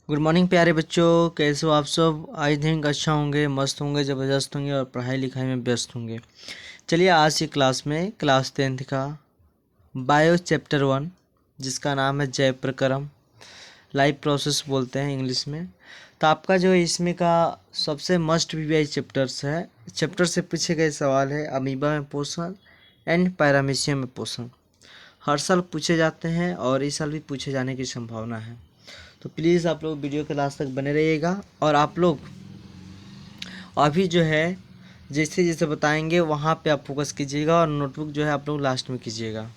Good morning प्यारे बच्चों, कैसे हो आप सब। आई थिंक अच्छा होंगे, मस्त होंगे, ज़बरदस्त होंगे और पढ़ाई लिखाई में व्यस्त होंगे। चलिए आज की क्लास में क्लास 10th का बायो चैप्टर 1 जिसका नाम है जैव प्रक्रम, लाइफ प्रोसेस बोलते हैं इंग्लिश में। तो आपका जो है इसमें का सबसे मस्ट वी चैप्टर्स है। चैप्टर से पूछे गए सवाल है अमीबा में पोषण एंड पैरामीशियम में पोषण। हर साल पूछे जाते हैं और इस साल भी पूछे जाने की संभावना है। तो प्लीज़ आप लोग वीडियो के लास्ट तक बने रहिएगा और आप लोग अभी जो है जैसे जैसे बताएंगे वहाँ पे आप फोकस कीजिएगा और नोटबुक जो है आप लोग लास्ट में कीजिएगा।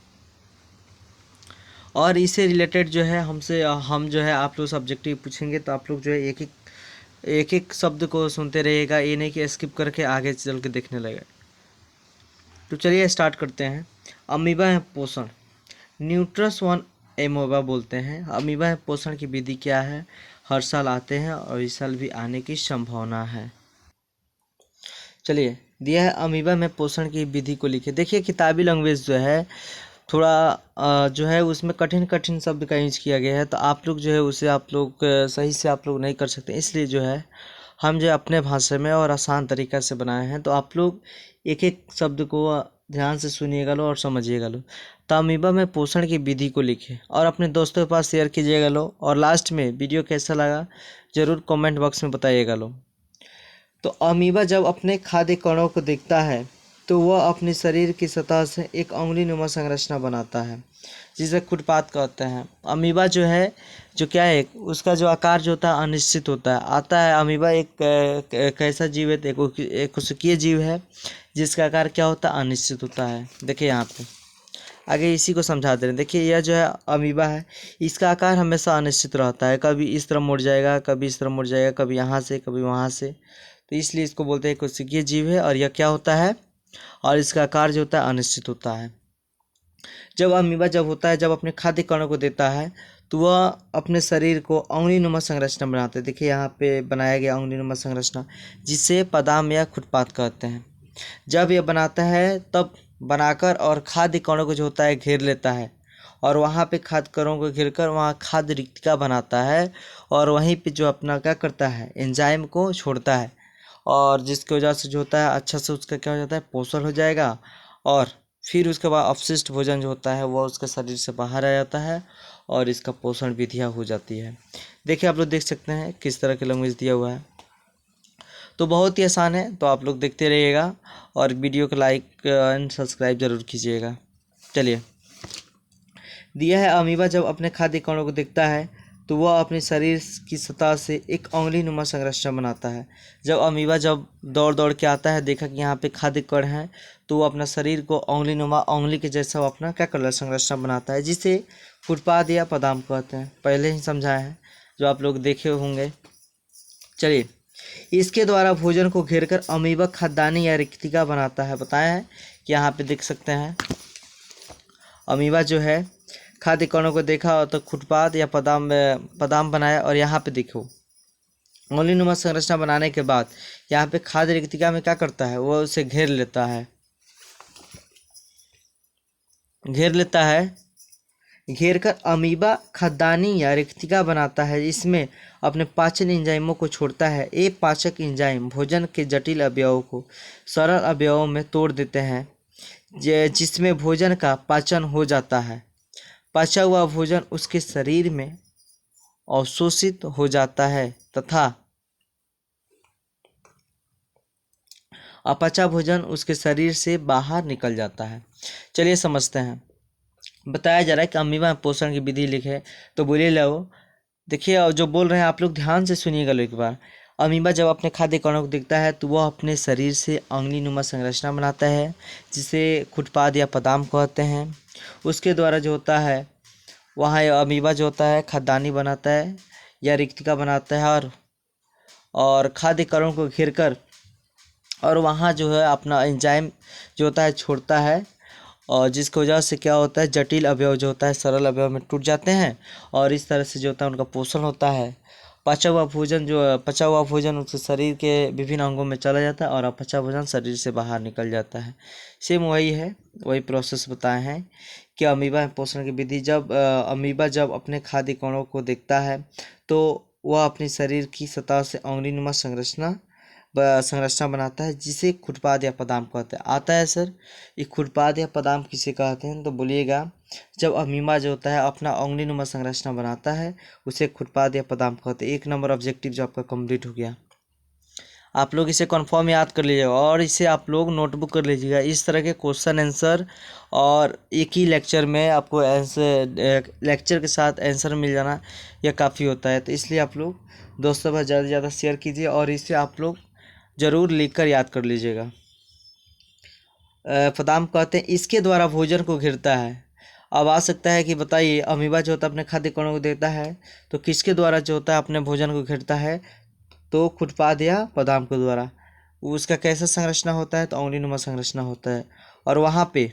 और इससे रिलेटेड जो है हम जो है आप लोग सब्जेक्टिव पूछेंगे तो आप लोग जो है एक एक शब्द को सुनते रहिएगा, ये नहीं कि स्किप करके आगे चल के देखने लगे। तो चलिए स्टार्ट करते हैं। अमीबा है पोषण, न्यूट्रस वन एमोबा बोलते हैं। अमीबा है पोषण की विधि क्या है। हर साल आते हैं और इस साल भी आने की संभावना है। चलिए दिया है अमीबा में पोषण की विधि को लिखे। देखिए किताबी लैंग्वेज जो है थोड़ा जो है उसमें कठिन कठिन शब्द का यूज किया गया है, तो आप लोग जो है उसे आप लोग सही से आप लोग नहीं कर सकते, इसलिए जो है हम जो अपने भाषा में और आसान तरीका से बनाए हैं। तो आप लोग एक एक शब्द को ध्यान से सुनिएगा लो और समझिएगा लो। तो अमीबा में पोषण की विधि को लिखे और अपने दोस्तों के पास शेयर कीजिएगा लो। और लास्ट में वीडियो कैसा लगा ज़रूर कमेंट बॉक्स में बताइएगा लो। तो अमीबा जब अपने खाद्य कणों को देखता है तो वह अपने शरीर की सतह से एक उंगली नुमा संरचना बनाता है जिसे खुरपात कहते हैं। अमीबा जो है जो क्या है उसका जो आकार जो होता है अनिश्चित होता है आता है। अमीबा एक कैसा जीव है, एक कोशिकीय जीव है जिसका आकार क्या होता है अनिश्चित होता है। देखिए यहाँ पे आगे इसी को समझा दे रहे हैं। देखिए यह जो है अमीबा है, इसका आकार हमेशा अनिश्चित रहता है, कभी इस तरफ मुड़ जाएगा, कभी इस तरफ मुड़ जाएगा, कभी यहाँ से कभी वहाँ से। तो इसलिए इसको बोलते हैं कोशिकीय जीव है। और यह क्या होता है और इसका आकार जो होता है अनिश्चित होता है। जब अमीबा जब होता है जब अपने खाद्य कणों को देता है तो वह अपने शरीर को उंगली नुमा संरचना बनाते हैं। देखिए यहाँ पे बनाया गया उंगली नुमा संरचना जिसे पदाम या खुरपात कहते हैं। जब यह बनाता है तब बनाकर और खाद्य कणों को जो होता है घेर लेता है और वहाँ पे खाद्य कणों को घेर कर वहाँ खाद्य रिक्तिका बनाता है और वहीं पे जो अपना क्या करता है एंजाइम को छोड़ता है और जिसकी वजह से जो होता है अच्छा से उसका क्या हो जाता है पोषण हो जाएगा। और फिर उसके बाद अपशिष्ट भोजन जो होता है वह उसके शरीर से बाहर आ जाता है और इसका पोषण विधियाँ हो जाती है। देखिए आप लोग देख सकते हैं किस तरह की लैंग्वेज दिया हुआ है। तो बहुत ही आसान है, तो आप लोग देखते रहिएगा और वीडियो को लाइक एंड सब्सक्राइब जरूर कीजिएगा। चलिए दिया है अमीबा जब अपने खाद्य कणों को देखता है तो वह अपने शरीर की सतह से एक उंगली नुमा संरचना बनाता है। जब अमीबा जब दौड़ दौड़ के आता है देखा कि यहाँ पे खाद्य कण है तो वो अपना शरीर को उंगली नुमा उंगली के जैसा वो अपना क्या कर संरचना बनाता है जिसे फुटपाथ या पदाम कहते हैं। पहले ही समझाया है जो आप लोग देखे होंगे। चलिए इसके द्वारा भोजन को घेरकर अमीबा खाद्यान्नी या रिक्तिका बनाता है। बताया है कि यहाँ पे देख सकते हैं अमीबा जो है खाद्य कणों को देखा तो फुटपाथ या पदाम बनाया और यहाँ पे देखो उंगली नुमा संरचना बनाने के बाद यहाँ पे खाद्य रिक्तिका में क्या करता है वो उसे घेर लेता है घेर कर अमीबा खाद्यान्नी या रिक्तिका बनाता है। इसमें अपने पाचन एंजाइमों को छोड़ता है। ये पाचक एंजाइम भोजन के जटिल अवयवों को सरल अवयवों में तोड़ देते हैं जिसमें भोजन का पाचन हो जाता है। पचा हुआ भोजन उसके शरीर में अवशोषित हो जाता है तथा अपचा भोजन उसके शरीर से बाहर निकल जाता है। चलिए समझते हैं। बताया जा रहा है कि अमीबा पोषण की विधि लिखे, तो बोलिए लो। देखिए और जो बोल रहे हैं आप लोग ध्यान से सुनिएगा लो एक बार। अमीबा जब अपने खाद्य कणों को देखता है तो वह अपने शरीर से उंगली नुमा संरचना बनाता है जिसे खुटपाद या पदाम कहते हैं। उसके द्वारा जो होता है वहाँ अमीबा जो होता है खाद्यान्नी बनाता है या रिक्तिका बनाता है और खाद्य कणों को घेर कर और वहाँ जो है अपना एंजाइम जो होता है छोड़ता है और जिसकी वजह से क्या होता है जटिल अवयव जो होता है सरल अवयव में टूट जाते हैं और इस तरह से जो होता है उनका पोषण होता है। पचा हुआ भोजन उसके शरीर के विभिन्न अंगों में चला जाता है और अपचा भोजन शरीर से बाहर निकल जाता है। सेम वही है, वही प्रोसेस बताए हैं कि अमीबा पोषण की विधि। जब अमीबा जब अपने खाद्य कणों को देखता है तो वह अपने शरीर की सतह से उंगलीनुमा संरचना बनाता है, जिसे खुरपाद या पदाम कहते हैं। आता है सर, ये खुरपाद या पदाम किसे कहते हैं? तो बोलिएगा, जब अमीबा जो होता है अपना उंगलीनुमा संरचना बनाता है, उसे खुरपाद या पदाम कहते हैं। 1 नंबर ऑब्जेक्टिव जो आपका कंप्लीट हो गया। आप लोग इसे कन्फर्म याद कर लीजिएगा और इसे आप लोग नोटबुक कर लीजिएगा। इस तरह के क्वेश्चन आंसर और एक ही लेक्चर में आपको आंसर, लेक्चर के साथ आंसर मिल जाना यह काफ़ी होता है। तो इसलिए आप लोग दोस्तों में ज़्यादा से ज़्यादा शेयर कीजिए और इसे आप लोग ज़रूर लिख कर याद कर लीजिएगा। पदाम कहते हैं इसके द्वारा भोजन को घेरता है। अब आ सकता है कि बताइए, अमीबा जो होता है अपने खाद्य कणों को देता है, तो किसके द्वारा जो होता है अपने भोजन को घेरता है? तो खुरपाद या पदाम के द्वारा। उसका कैसा संरचना होता है? तो उंगलीनुमा संरचना होता है। और वहाँ पे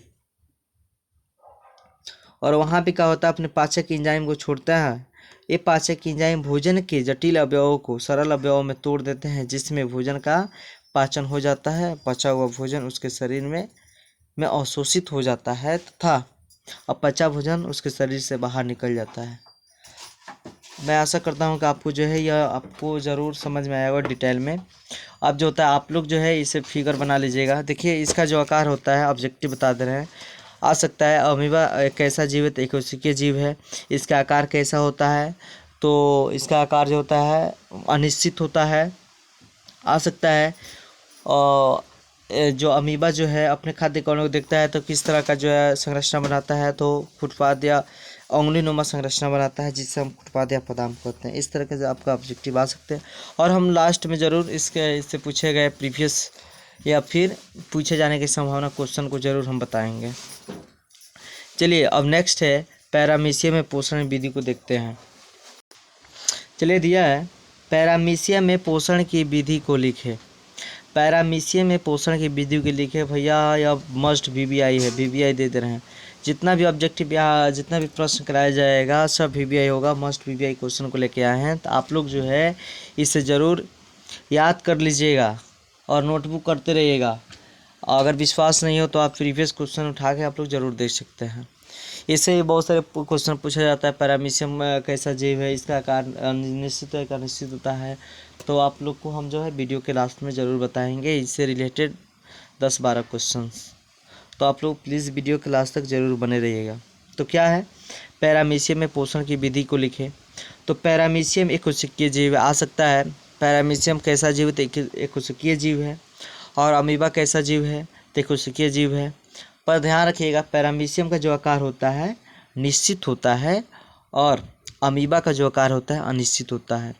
क्या होता है? अपने पाचक एंजाइम को छोड़ता है। ये पाचक एंजाइम भोजन के जटिल अवयवों को सरल अवयवों में तोड़ देते हैं, जिसमें भोजन का पाचन हो जाता है। पचा हुआ भोजन उसके शरीर में अवशोषित हो जाता है तथा अपचा भोजन उसके शरीर से बाहर निकल जाता है। मैं आशा करता हूँ कि आपको जो है यह आपको ज़रूर समझ में आएगा डिटेल में। अब जो होता है आप लोग जो है इसे फिगर बना लीजिएगा। देखिए इसका जो आकार होता है ऑब्जेक्टिव बता दे रहे हैं। आ सकता है अमीबा कैसा जीव है? तो एककोशिकीय जीव है। इसका आकार कैसा होता है? तो इसका आकार जो होता है अनिश्चित होता है। आ सकता है और जो अमीबा जो है अपने खाद्य कणों को देखता है तो किस तरह का जो है संरचना बनाता है? तो खुरपाद या उंगलीनुमा संरचना बनाता है, जिससे हम खुरपाद या पदाम कहते हैं। इस तरह के आपका ऑब्जेक्टिव आ सकते हैं और हम लास्ट में ज़रूर इससे पूछे गए प्रीवियस या फिर पूछे जाने की संभावना क्वेश्चन को ज़रूर हम बताएंगे। चलिए अब नेक्स्ट है पैरामीशियम में पोषण विधि को देखते हैं। चलिए दिया है पैरामीशियम में पोषण की विधि को लिखे। पैरामीशियम में पोषण की विधि के लिखे भैया, या मस्ट वीबीआई है, वीबीआई दे रहे हैं। जितना भी ऑब्जेक्टिव या जितना भी प्रश्न कराया जाएगा सब वीबीआई होगा। मस्ट वीबीआई क्वेश्चन को लेके आए हैं, तो आप लोग जो है इसे ज़रूर याद कर लीजिएगा और नोटबुक करते रहिएगा। अगर विश्वास नहीं हो तो आप प्रीवियस क्वेश्चन उठा के आप लोग ज़रूर देख सकते हैं। इससे भी बहुत सारे क्वेश्चन पूछा जाता है। पैरामीशियम कैसा जीव है? इसका आकार निश्चित है का निश्चित होता है? तो आप लोग को हम जो है वीडियो के लास्ट में ज़रूर बताएंगे इससे रिलेटेड 10-12 क्वेश्चंस। तो आप लोग प्लीज़ वीडियो के लास्ट तक ज़रूर बने रहिएगा। तो क्या है पैरामीशियम में पोषण की विधि को लिखे। तो पैरामीशियम एक कोशिकीय जीव आ सकता है। पैरामीशियम कैसा जीव? तो एक कोशिकीय जीव है। और अमीबा कैसा जीव है? तो एक कोशिकीय जीव है। पर ध्यान रखिएगा पैरामीशियम का जो आकार होता है निश्चित होता है और अमीबा का जो आकार होता है अनिश्चित होता है।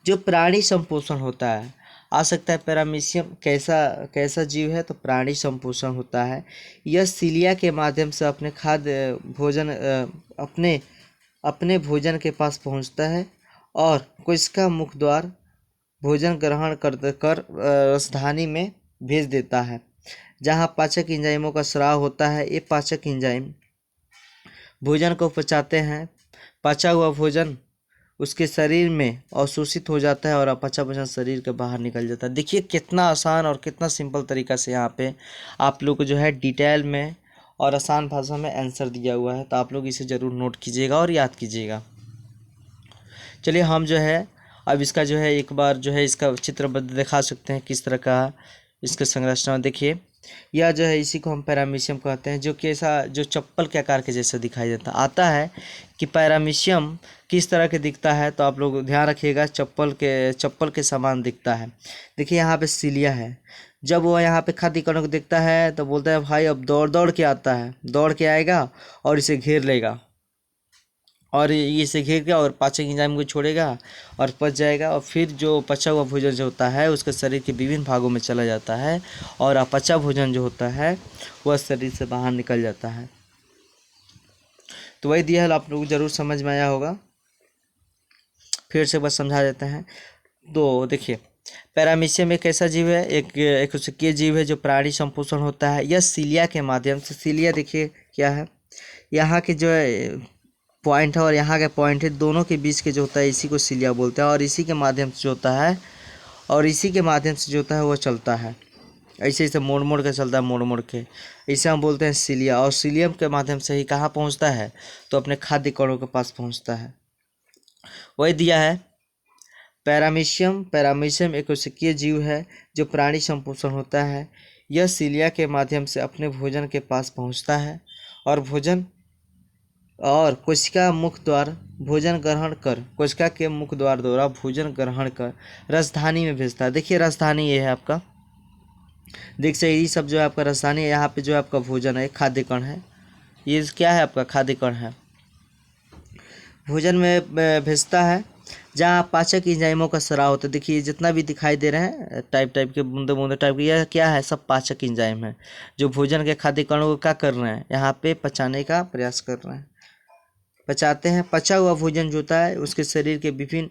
जो प्राणी संपोषण होता है आ सकता है पैरामीशियम कैसा जीव है? तो प्राणी संपोषण होता है। यह सीलिया के माध्यम से अपने खाद्य भोजन अपने भोजन के पास पहुंचता है और कोशिका मुख द्वार भोजन ग्रहण कर रसधानी में भेज देता है, जहां पाचक एंजाइमों का स्राव होता है। ये पाचक एंजाइम भोजन को पचाते हैं। पचा हुआ भोजन उसके शरीर में अवशोषित हो जाता है और अपचा भोजन शरीर के बाहर निकल जाता है। देखिए कितना आसान और कितना सिंपल तरीका से यहाँ पे आप लोग को जो है डिटेल में और आसान भाषा में आंसर दिया हुआ है। तो आप लोग इसे ज़रूर नोट कीजिएगा और याद कीजिएगा। चलिए हम जो है अब इसका जो है एक बार जो है इसका चित्रबद्ध दिखा सकते हैं किस तरह का इसका संरचना। देखिए यह जो है इसी को हम पैरामीशियम कहते हैं, जो कि ऐसा जो चप्पल के आकार के जैसा दिखाई देता आता है। कि पैरामीशियम किस तरह के दिखता है? तो आप लोग ध्यान रखिएगा चप्पल के समान दिखता है। देखिए यहाँ पे सीलिया है। जब वो यहाँ पे खाद्य कणों को देखता है तो बोलता है भाई अब दौड़ के आता है, दौड़ के आएगा और इसे घेर लेगा और ये इसे घेर के और पाचक एंजाइम को छोड़ेगा और पच जाएगा। और फिर जो पचा हुआ भोजन जो होता है उसके शरीर के विभिन्न भागों में चला जाता है और अपचा भोजन जो होता है वह शरीर से बाहर निकल जाता है। तो वही दिया है, आप लोग ज़रूर समझ में आया होगा। फिर से बस समझा देते हैं। तो देखिए पैरामीशियम एक ऐसा जीव है, एक कोशिकीय जीव है जो प्राणी संपोषण होता है। यह सीलिया के माध्यम से, सीलिया देखिए क्या है, यहाँ के जो है पॉइंट है और यहाँ के पॉइंट है, दोनों के बीच के जो होता है इसी को सीलिया बोलते हैं। और इसी के माध्यम से जो होता है वो चलता है। ऐसे ऐसे मोड़ के चलता है, मोड़ के इसे हम बोलते हैं सीलिया। और सीलियम के माध्यम से ही कहाँ पहुँचता है? तो अपने खाद्य कणों के पास पहुँचता है। वही दिया है। पैरामीशियम एक कोशिकीय जीव है जो प्राणी संपोषण होता है। यह सीलिया के माध्यम से अपने भोजन के पास पहुंचता है और कोशिका मुख द्वार भोजन ग्रहण कर कोशिका के मुख द्वार द्वारा भोजन ग्रहण कर रसधानी में भेजता है। देखिए रसधानी ये है आपका, देख सकते ये सब जो है आपका रसधानी है। यहाँ पे जो है आपका भोजन है, खाद्य कण है, ये क्या है आपका खाद्य कण है। भोजन में भेजता है जहाँ पाचक एंजाइमों का स्राव होता है। देखिए जितना भी दिखाई दे रहे हैं टाइप के बूंदे बूंदे टाइप के, यह क्या है, सब पाचक एंजाइम है जो भोजन के खाद्य कणों को क्या कर रहे हैं, यहाँ पे पचाने का प्रयास कर रहे हैं, पचाते हैं। पचा हुआ भोजन जो होता है उसके शरीर के विभिन्न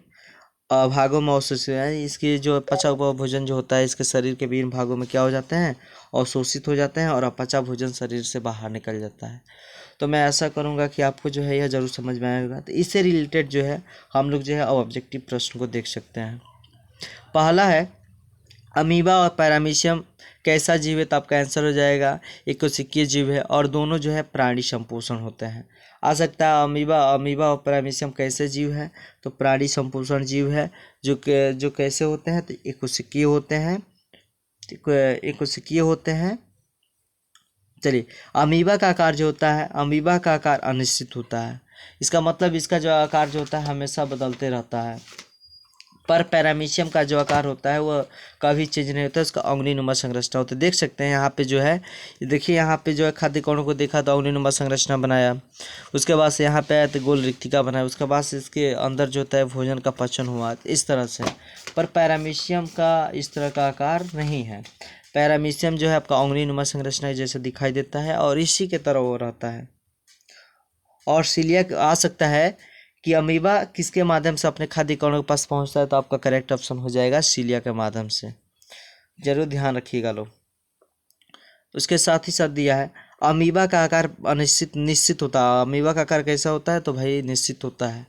भागों में अवशोषित है। इसके जो पचा हुआ भोजन जो होता है इसके शरीर के विभिन्न भागों में क्या हो जाते हैं, अवशोषित हो जाते हैं और अपचा भोजन शरीर से बाहर निकल जाता है। तो मैं ऐसा करूँगा कि आपको जो है यह ज़रूर समझ में आएगा। तो इससे रिलेटेड जो है हम लोग जो है ऑब्जेक्टिव प्रश्न को देख सकते हैं। पहला है अमीबा और पैरामीशियम कैसा जीव है, तो आपका आंसर हो जाएगा एक कोशिकीय जीव है और दोनों जो है प्राणी संपोषण होते हैं। आ सकता है अमीबा और पैरामीशियम कैसे जीव है, तो प्राणी संपोषण जीव है जो कैसे होते हैं, तो एक कोशिकीय होते हैं। चलिए अमीबा का आकार जो होता है, अमीबा का आकार अनिश्चित होता है। इसका मतलब इसका जो आकार जो होता है हमेशा बदलते रहता है। पर पैरामीशियम का जो आकार होता है वह कभी चेंज नहीं होता, उसका अंगुलीनुमा संरचना होता है। देख सकते हैं यहाँ पे जो है, देखिए यहाँ पे जो है खाद्य कणों को देखा तो अंगुलीनुमा संरचना बनाया, उसके बाद से यहाँ पे आया तो गोल रिक्तिका बनाया, उसके बाद से इसके अंदर जो होता है भोजन का पचन हुआ इस तरह से। पर पैरामीशियम का इस तरह का आकार नहीं है। पैरामीशियम जो है आपका अंगुलीनुमा संरचना जैसे दिखाई देता है और इसी के तरह वो रहता है। और सीलिया आ सकता है कि अमीबा किसके माध्यम से अपने खाद्य कणों के पास पहुंचता है, तो आपका करेक्ट ऑप्शन हो जाएगा सीलिया के माध्यम से। जरूर ध्यान रखिएगा लोग। उसके साथ ही साथ दिया है अमीबा का आकार निश्चित होता है। अमीबा का आकार कैसा होता है, तो भाई निश्चित होता है,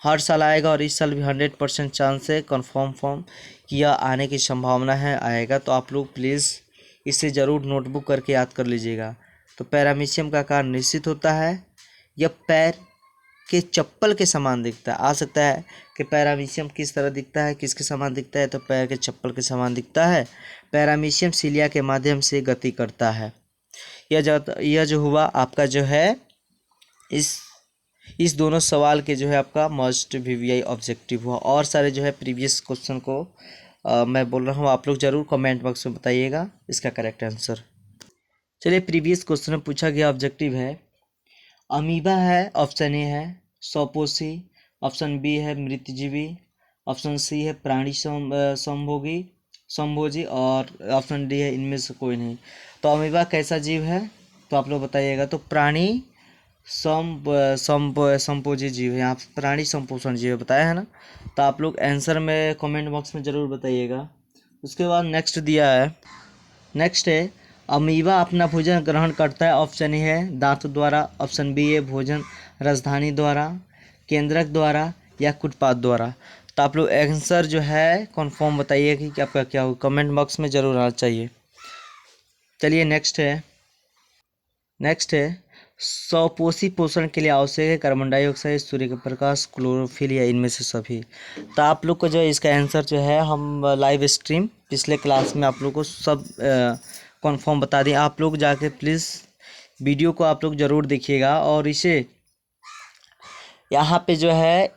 हर साल आएगा और इस साल भी 100% चांस है कन्फर्म फॉर्म किया आने की संभावना है आएगा। तो आप लोग प्लीज़ इसे ज़रूर नोटबुक करके याद कर लीजिएगा। तो पैरामीशियम का आकार निश्चित होता है, यह पैर के चप्पल के समान दिखता है। आ सकता है कि पैरामीशियम किस तरह दिखता है, किसके समान दिखता है, तो पैर के चप्पल के समान दिखता है। पैरामीशियम सीलिया के माध्यम से गति करता है। यह जो हुआ आपका जो है इस दोनों सवाल के जो है आपका मस्ट VVI ऑब्जेक्टिव हुआ। और सारे जो है प्रीवियस क्वेश्चन को मैं बोल रहा हूँ, आप लोग ज़रूर कमेंट बॉक्स में बताइएगा इसका करेक्ट आंसर। चलिए प्रीवियस क्वेश्चन में पूछा गया ऑब्जेक्टिव है अमीबा है, ऑप्शन ए है सौपोषी, ऑप्शन बी है मृतजीवी, ऑप्शन सी है प्राणी संभोजी और ऑप्शन डी है इनमें से कोई नहीं। तो अमीबा कैसा जीव है, तो आप लोग बताइएगा। तो प्राणी संपोजी जीव है, यहाँ प्राणी संपोषण जीव बताया है ना। तो आप लोग आंसर में कमेंट बॉक्स में ज़रूर बताइएगा। उसके बाद नेक्स्ट दिया है, नेक्स्ट है अमीबा अपना भोजन ग्रहण करता है। ऑप्शन ए है दांत द्वारा, ऑप्शन बी है भोजन रसधानी द्वारा, केंद्रक द्वारा या कुटपाद द्वारा। तो आप लोग आंसर जो है कन्फर्म बताइए कि आपका क्या हो, कमेंट बॉक्स में ज़रूर आना चाहिए। चलिए नेक्स्ट है सौपोषी पोषण के लिए आवश्यक है कार्बन डाइऑक्साइड, सूर्य का प्रकाश, क्लोरोफिल या इनमें से सभी। तो आप लोग को जो है इसका आंसर जो है हम लाइव स्ट्रीम पिछले क्लास में आप लोग को सब कन्फर्म बता दें। आप लोग जाके प्लीज़ वीडियो को आप लोग ज़रूर देखिएगा और इसे यहाँ पे जो है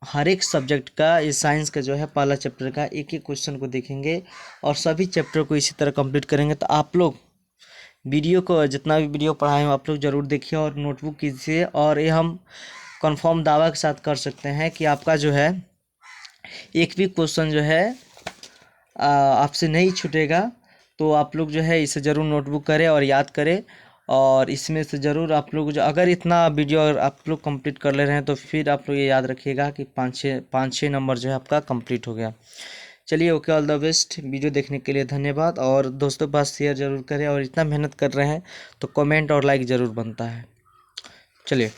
हर एक सब्जेक्ट का, इस साइंस का जो है पहला चैप्टर का एक क्वेश्चन को देखेंगे और सभी चैप्टर को इसी तरह कंप्लीट करेंगे। तो आप लोग वीडियो को जितना भी वीडियो पढ़ाए आप लोग ज़रूर देखिए और नोटबुक कीजिए। और ये हम कंफर्म दावा के साथ कर सकते हैं कि आपका जो है एक भी क्वेश्चन जो है आपसे नहीं छूटेगा। तो आप लोग जो है इसे ज़रूर नोटबुक करें और याद करें और इसमें से ज़रूर आप लोग जो अगर इतना वीडियो अगर आप लोग कंप्लीट कर ले रहे हैं तो फिर आप लोग ये याद रखिएगा कि 5-6 नंबर जो है आपका कंप्लीट हो गया। चलिए okay, all the best. Video देखने के लिए धन्यवाद और दोस्तों के पास शेयर ज़रूर करें और इतना मेहनत कर रहे हैं तो कमेंट और लाइक ज़रूर बनता है। चलिए।